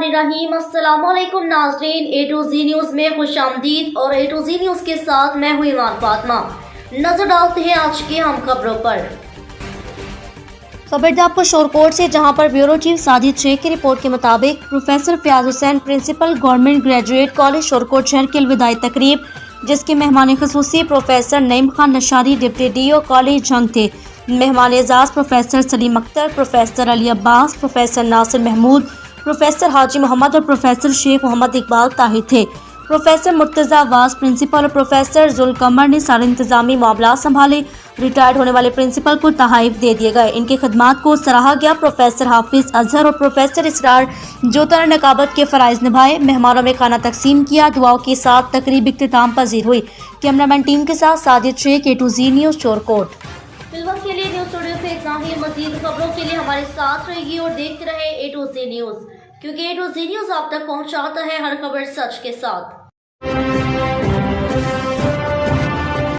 बिस्मिल्लाहिर्रहमानिर्रहीम। अस्सलाम वालेकुम नाज़रीन, A to Z न्यूज़ में खुश आमदीद। और A to Z न्यूज़ के साथ मैं हूँ ईमान फातिमा। नजर डालते हैं आज की हम खबरों पर। खबरदार शोरकोट से, जहां पर ब्यूरो चीफ साजिद शेख की रिपोर्ट के मुताबिक professor Fayaz Hussain principal government graduate college Shorkot शहर की अलविदाई तकरीब, जिसके मेहमान खसूसी professor Naeem Khan Nashari deputy DO college Jhang थे। मेहमान एजाज professor Saleem Akhtar, professor Ali Abbas, professor Nasir Mahmood, professor Haji Mohammad और प्रोफेसर शेख मोहम्मद इकबाल ताहिर थे। प्रोफेसर मुर्तज़ा वास प्रिंसिपल और प्रोफेसर जुल्कमर ने सारे इंतजामी मामला संभाले। रिटायर्ड होने वाले प्रिंसिपल को तहाइफ दे दिए गए, इनकी खदमात को सराहा गया। प्रोफेसर हाफिज अजहर और प्रोफेसर इसरार जोतर नकाबत के फ़राइज़ निभाए। मेहमानों में खाना तकसीम किया। दुआओं के साथ तकरीब इख्तिताम पजीर हुई। कैमरामैन टीम के साथ Sajid Sheikh, A to Z news Shorkot. फिलहाल के लिए न्यूज़ स्टूडियो से इतना ही। मज़ीद खबरों के लिए हमारे साथ रहिए और देखते रहे A to Z न्यूज़, क्योंकि A to Z न्यूज़ आप तक पहुंचाता है हर खबर सच के साथ।